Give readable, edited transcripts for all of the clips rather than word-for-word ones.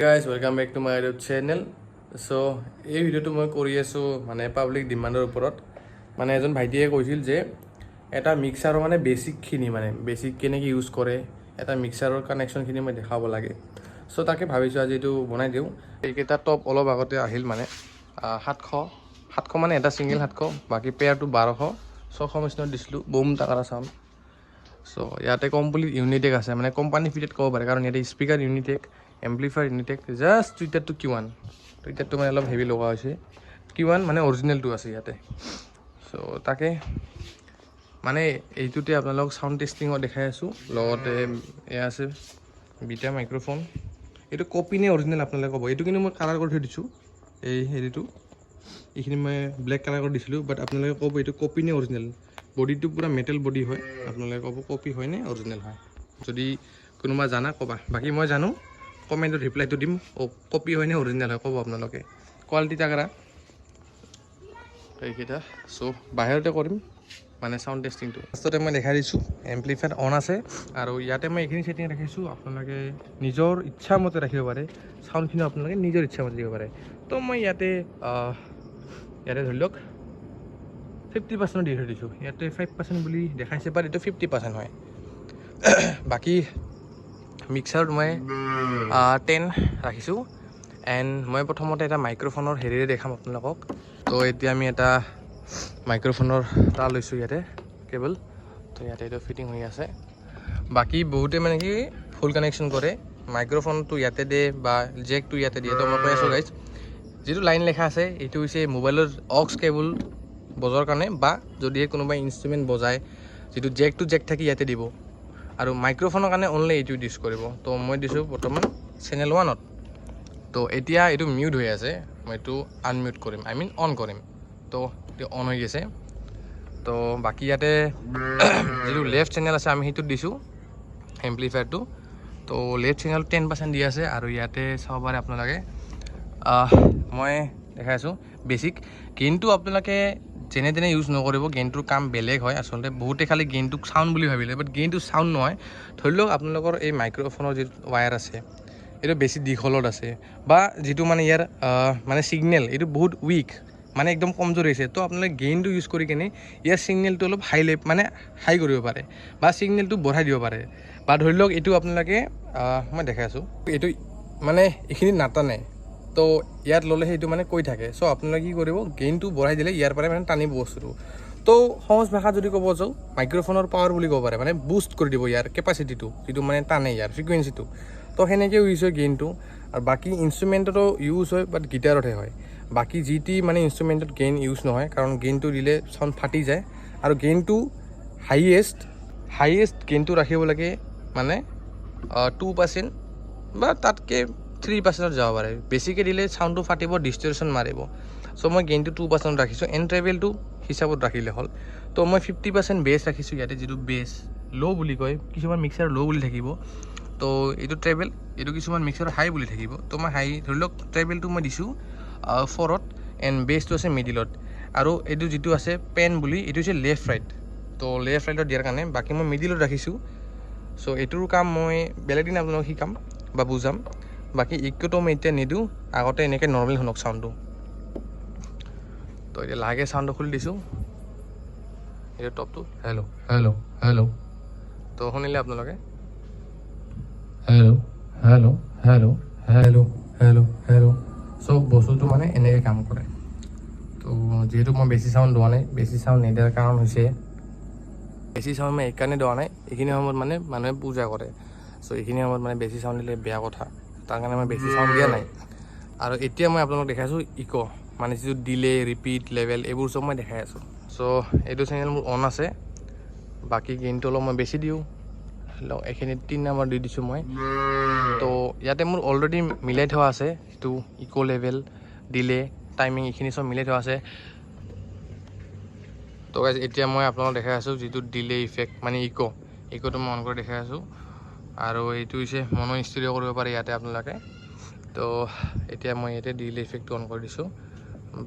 Guys, welcome back to my YouTube channel. So, এই ভিডিওটো মই কৰি আছোঁ মানে পাব্লিক ডিমাণ্ডৰ ওপৰত মানে এজন ভাইটিয়ে কৈছিল যে এটা মিক্সাৰৰ মানে বেছিক কেনেকৈ ইউজ কৰে এটা মিক্সাৰৰ কানেকশ্যনখিনি মই দেখাব লাগে চ' তাকে ভাবিছোঁ আজি এইটো বনাই দিওঁ এইকেইটা টপ অলপ আগতে আহিল মানে 700 মানে এটা ছিংগল 700 বাকী পেয়াৰটো 1200 মেচিনত দিছিলোঁ বুম টাকাৰা চাউণ্ড চ' ইয়াতে কমপ্লিট ইউনিটেক আছে মানে কোম্পানী ফিটেড ক'ব পাৰে কাৰণ ইয়াতে speaker Unitech amplifier Unitech just টুইটাৰটো Q1 টুইটাৰটো মানে অলপ হেভি লগা হৈছে Q1 মানে অৰিজিনেলটো আছে ইয়াতে চ' তাকে মানে এইটোতে আপোনালোক সাউণ্ড টেষ্টিঙত দেখাই আছোঁ লগতে এয়া আছে বিটা মাইক্ৰফোন এইটো কপি নে অৰিজিনেল আপোনালোকে ক'ব এইটো কিন্তু মই কালাৰ কৰি থৈ দিছোঁ এই হেৰিটো এইখিনি মই ব্লেক কালাৰ কৰি দিছিলোঁ বাট আপোনালোকে ক'ব এইটো কপি নে অৰিজিনেল বডিটো পুৰা মেটেল বডি হয় আপোনালোকে ক'ব কপি হয় নে অৰিজিনেল হয় যদি কোনোবা জানা ক'বা বাকী মই জানো কমেণ্টত ৰিপ্লাইটো দিম কপি হয় নে অৰিজিনেল হয় ক'ব আপোনালোকে কোৱালিটি তাগৰা এইকেইটা চ' বাহিৰতে কৰিম মানে সাউণ্ড টেষ্টিংটো ফাৰ্ষ্টতে মই দেখাই দিছোঁ এম্প্লিফায়াৰ অন আছে আৰু ইয়াতে মই এইখিনি ছেটিং ৰাখিছোঁ আপোনালোকে নিজৰ ইচ্ছা মতে ৰাখিব পাৰে সাউণ্ডখিনি আপোনালোকে নিজৰ ইচ্ছা মতে দিব পাৰে তো মই ইয়াতে ধৰি লওক 50% দি থৈ দিছোঁ ইয়াতে 5% বুলি দেখাইছে বাট এইটো 50% হয় বাকী মিক্সাৰত মই 10 ৰাখিছোঁ এণ্ড মই প্ৰথমতে এটা মাইক্ৰফোনৰ হেৰিৰে দেখাম আপোনালোকক তো এতিয়া আমি এটা মাইক্ৰফোনৰ তার লৈছোঁ ইয়াতে কেবল তো ইয়াতে এইটো ফিটিং হৈ আছে বাকী বহুতে মানে কি ফুল কানেকশ্যন কৰে মাইক্ৰফোনটো ইয়াতে দিয়ে বা জেকটো ইয়াতে দিয়ে তো মই কৈ আছোঁ গাইজ যিটো লাইন লেখা আছে এইটো হৈছে মোবাইলৰ অক্স কেবল বজোৱাৰ কাৰণে বা যদিহে কোনোবাই ইনষ্ট্ৰুমেণ্ট বজায় যিটো জেক থাকি ইয়াতে দিব আৰু মাইক্ৰফোনৰ কাৰণে অনলি এইটো ইউজ কৰিব তো মই দিছোঁ বৰ্তমান চেনেল 1ত তো এতিয়া এইটো মিউট হৈ আছে মই এইটো আনমিউট কৰিম অন কৰিম তো এইটো অন হৈ গৈছে তো বাকী ইয়াতে যিটো লেফ্ট চেনেল আছে আমি সেইটোত দিছোঁ এম্প্লিফায়াৰটো তো লেফ্ট চেনেল 10% দি আছে আৰু ইয়াতে চাব পাৰে আপোনালোকে মই দেখাই আছোঁ বেছিক গেইনটো আপোনালোকে যেনে তেনে ইউজ নকৰিব গেইনটোৰ কাম বেলেগ হয় আচলতে বহুতে খালি গেইনটোক চাউণ্ড বুলি ভাবিলে বাট গেইনটো চাউণ্ড নহয় ধৰি লওক আপোনালোকৰ এই মাইক্ৰফোনৰ যিটো ৱায়াৰ আছে এইটো বেছি দীঘলত আছে বা যিটো মানে ইয়াৰ মানে ছিগনেল এইটো বহুত উইক মানে একদম কমজোৰ হৈছে তো আপোনালোকে গেইনটো ইউজ কৰি কিনে ইয়াৰ ছিগনেলটো অলপ হাই কৰিব পাৰে বা ছিগনেলটো বঢ়াই দিব পাৰে বা ধৰি লওক এইটো আপোনালোকে মই দেখাই আছোঁ এইটো মানে এইখিনি নাটানে তো ইয়াত ল'লে সেইটো মানে কৈ থাকে চ' আপোনালোকে কি কৰিব গেইনটো বঢ়াই দিলে ইয়াৰ পৰাই মানে টানিব বস্তুটো তো সহজ ভাষাত যদি ক'ব যাওঁ মাইক্ৰফোনৰ পাৱাৰ বুলি ক'ব পাৰে মানে বুষ্ট কৰি দিব ইয়াৰ কেপাচিটিটো যিটো মানে টানে ইয়াৰ ফ্ৰিকুৱেঞ্চিটো তো সেনেকৈ ইউজ হয় গেইনটো আৰু বাকী ইনষ্ট্ৰুমেণ্টতো ইউজ হয় বাট গিটাৰতহে হয় বাকী মানে ইনষ্ট্ৰুমেণ্টত গেইন ইউজ নহয় কাৰণ গেইনটো দিলে চাউণ্ড ফাটি যায় আৰু গেইনটো হাইয়েষ্ট গেইনটো ৰাখিব লাগে মানে 2% বা তাতকৈ 3% যাব পাৰে বেছিকৈ দিলে চাউণ্ডটো ফাটিব ডিষ্টৰশ্যন মাৰিব চ' মই গেইনটো 2% ৰাখিছোঁ এণ্ড ট্ৰেভেলটো হিচাপত ৰাখিলে হ'ল তো মই 50% বেছ ৰাখিছোঁ ইয়াতে যিটো বেছ ল' বুলি কয় কিছুমান মিক্সাৰ ল' বুলি থাকিব তো এইটো ট্ৰেভেল এইটো কিছুমান মিক্সাৰ হাই বুলি থাকিব তো মই হাই ধৰি লওক ট্ৰেভেলটো মই দিছোঁ 4ত এণ্ড বেছটো আছে মিডিলত আৰু এইটো যিটো আছে পেন বুলি এইটো হৈছে লেফ্ট ৰাইট তো লেফ্ট ৰাইটত দিয়াৰ কাৰণে বাকী মই মিডিলত ৰাখিছোঁ চ' এইটোৰ কাম মই বেলেগ দিন আপোনালোকক শিকাম বা বুজাম বাকী ইকুটো মই এতিয়া নিদিওঁ আগতে এনেকৈ নৰ্মেল শুনক চাউণ্ডটো তো এতিয়া লাহেকৈ চাউণ্ডটো খুলি দিছোঁ এইটো টপটো হেল্ল' তো শুনিলে আপোনালোকে হেল্ল' চ' বস্তুটো মানে এনেকৈ কাম কৰে তো যিহেতু মই বেছি চাউণ্ড দিয়া নাই বেছি চাউণ্ড নিদিয়াৰ কাৰণ হৈছে বেছি চাউণ্ড মই এইকাৰণে দিয়া নাই এইখিনি সময়ত মানে মানুহে পূজা কৰে চ' এইখিনি সময়ত মানে বেছি চাউণ্ড দিলে বেয়া কথা তাৰ কাৰণে মই বেছি চাউণ্ড দিয়া নাই আৰু এতিয়া মই আপোনালোকক দেখাইছোঁ মানে যিটো ডিলে ৰিপিট লেভেল এইবোৰ চব মই দেখাই আছোঁ চ' এইটো চেনেল মোৰ অন আছে বাকী গেইনটো অলপ মই বেছি দিওঁ এইখিনিত 3 নম্বৰ দি দিছোঁ মই তো ইয়াতে মোৰ অলৰেডি মিলাই থোৱা আছে যিটো লেভেল ডিলে টাইমিং এইখিনি চব মিলাই থোৱা আছে তো গাইজ এতিয়া মই আপোনালোকক দেখাই আছোঁ যিটো ডিলে ইফেক্ট মানে ইক'টো মই অন কৰি দেখাই আছোঁ আৰু এইটো হৈছে মনো ষ্টিৰিঅ' কৰিব পাৰে ইয়াতে আপোনালোকে তো এতিয়া মই ইয়াতে ডিলে ইফেক্টটো অন কৰি দিছোঁ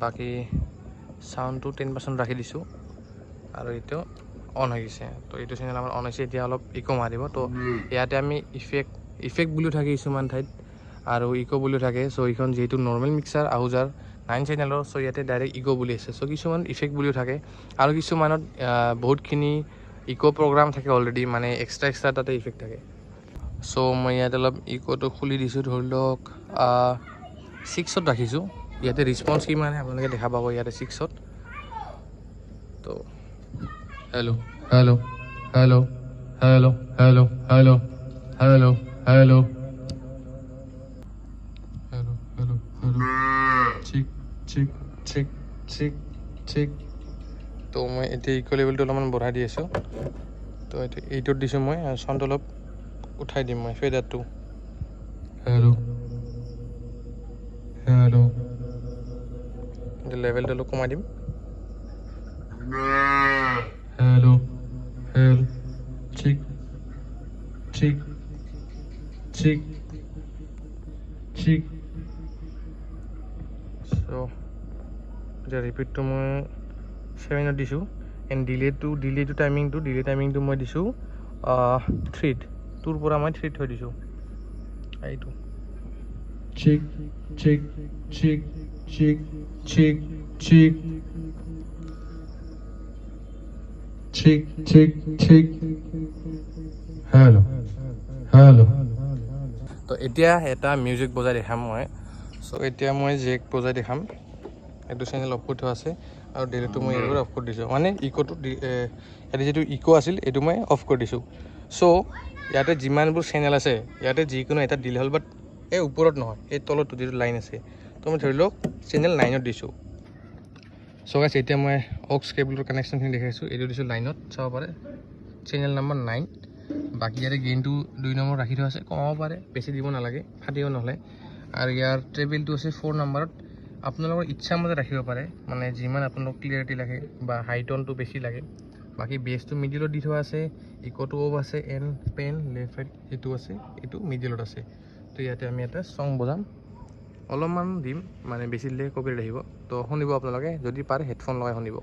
বাকী চাউণ্ডটো 10% ৰাখি দিছোঁ আৰু এইটো অন হৈ গৈছে তো এইটো চেনেল আমাৰ অন হৈছে এতিয়া অলপ ইক' মাৰিব তো ইয়াতে আমি ইফেক্ট বুলিও থাকে কিছুমান ঠাইত আৰু ইকো বুলিও থাকে। চ' এইখন যিহেতু নৰ্মেল মিক্সাৰ আহুজাৰ 9 চেনেলৰ, চ' ইয়াতে ডাইৰেক্ট ইকো বুলি আছে। চ' কিছুমান ইফেক্ট বুলিও থাকে আৰু কিছুমানত বহুতখিনি ইকো প্ৰগ্ৰাম থাকে অলৰেডি, মানে এক্সট্ৰা তাতে ইফেক্ট থাকে। চ' মই ইয়াতে অলপ ইকোটো খুলি দিছোঁ, ধৰি লওক 6ত ৰাখিছোঁ। ইয়াতে ৰিছপন্স কিমান আপোনালোকে দেখা পাব ইয়াতে 6ত। তো hello' hello' hello' hello' hello' hello' hello' hello' hello' hello' hello' চিক চিক চিক চিক চিক। তো মই এতিয়া ইকো লেভেলটো অলপমান বঢ়াই দি আছোঁ। তো এইটোত দিছোঁ মই, আৰু চাউণ্ডটো অলপ উঠাই দিম মই ফেডাৰটো। হেল্ল' হেল্ল' লেভেলটো অলপ কমাই দিম। হেল্ল' হেল্ল' চিক চিক চিক চিক। চ' এতিয়া ৰিপিটটো মই 7ত দিছোঁ। এণ্ড ডিলেটো টাইমিংটো মই দিছোঁ 3ত। 2ৰ পৰা মই 3ত থৈ দিছোঁ। এইটো চিক চিক চিক চিক চিক চিক চিক চিক চিক। Hello' hello'. তো এতিয়া এটা মিউজিক বজাই দেখাম মই। চ' এতিয়া মই জেক বজাই দেখাম। এইটো চেনেল অফ কৰি থোৱা আছে আৰু ডিলেটো মই এইবাৰ অফ কৰি দিছোঁ, মানে ইকোটো ইয়াতে যিটো ইকো আছিল এইটো মই অফ কৰি দিছোঁ। চ' ইয়াতে যিমানবোৰ চেনেল আছে ইয়াতে যিকোনো এটা দিলে হ'ল, বাট এই ওপৰত নহয়, এই তলত যিটো লাইন আছে। তো মই ধৰি লওক চেনেল 9ত দিছোঁ। চ' গাইছ এতিয়া মই অক্স কেবলৰ কানেকশ্যনখিনি দেখাইছোঁ। এইটো দিছোঁ লাইনত, চাব পাৰে চেনেল নম্বৰ 9। বাকী ইয়াতে গেইনটো 2 নম্বৰ ৰাখি থোৱা আছে, কমাব পাৰে, বেছি দিব নালাগে, ফাটিব নহ'লে। আৰু ইয়াৰ ট্ৰেবেলটো আছে 4 নম্বৰত। আপোনালোকৰ ইচ্ছা মতে ৰাখিব পাৰে, মানে যিমান আপোনালোকক ক্লিয়াৰিটি লাগে বা হাইটনটো বেছি লাগে। বাকী বেছটো মিডিলত দি থোৱা আছে, ইকোটো অফ আছে, এণ্ড পেন লেফ্ট ৰাইট এইটো আছে, এইটো মিডিলত আছে। তো ইয়াতে আমি এটা চং বজাম, অলপমান দিম, মানে বেছি দিলে কপিৰাইট আহিব। তো শুনিব আপোনালোকে, যদি পাৰে হেডফোন লগাই শুনিব।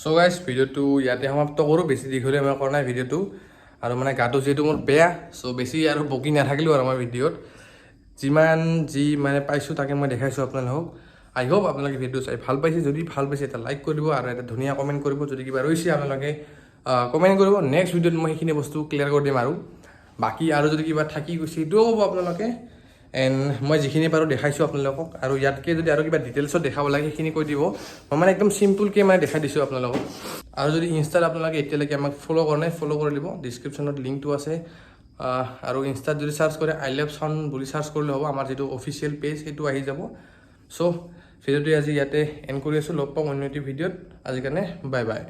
চ' গাইজ ভিডিঅ'টো ইয়াতে সমাপ্ত কৰোঁ, বেছি দীঘলীয়া মই কৰা নাই ভিডিঅ'টো। আৰু মানে গাটো যিহেতু মোৰ বেয়া, চ' বেছি আৰু বকি নাথাকিলোঁ আৰু আমাৰ ভিডিঅ'ত। যিমান মানে পাইছোঁ তাকে মই দেখাইছোঁ আপোনালোকক। আই হোপ আপোনালোকে ভিডিঅ' চাই ভাল পাইছে। যদি ভাল পাইছে এটা লাইক কৰিব আৰু এটা ধুনীয়া কমেণ্ট কৰিব। যদি কিবা ৰৈছে আপোনালোকে কমেণ্ট কৰিব। নেক্সট ভিডিঅ'ত মই সেইখিনি বস্তু ক্লিয়াৰ কৰি দিম। আৰু বাকী আৰু যদি কিবা থাকি গৈছে সেইটোও ক'ব আপোনালোকে। এণ্ড মই যিখিনি পাৰোঁ দেখাইছোঁ আপোনালোকক, আৰু ইয়াতকৈ যদি আৰু কিবা ডিটেইলছত দেখাব লাগে সেইখিনি কৈ দিব। মই মানে একদম চিম্পুলকৈ মানে দেখাই দিছোঁ আপোনালোকক। আৰু যদি ইনষ্টাত আপোনালোকে এতিয়ালৈকে আমাক ফ'ল' কৰা নাই, ফ'ল' কৰি দিব, ডিছক্ৰিপশ্যনত লিংকটো আছে। আৰু ইনষ্টাত যদি চাৰ্চ কৰে I Love Sound বুলি চাৰ্চ কৰিলে হ'ব, আমাৰ যিটো অফিচিয়েল পেজ সেইটো আহি যাব। চ' ভিডিঅ'টো আজি ইয়াতে এণ্ড কৰি আছোঁ। লগ পাম অন্য এটি ভিডিঅ'ত। আজিৰ কাৰণে বাই বাই।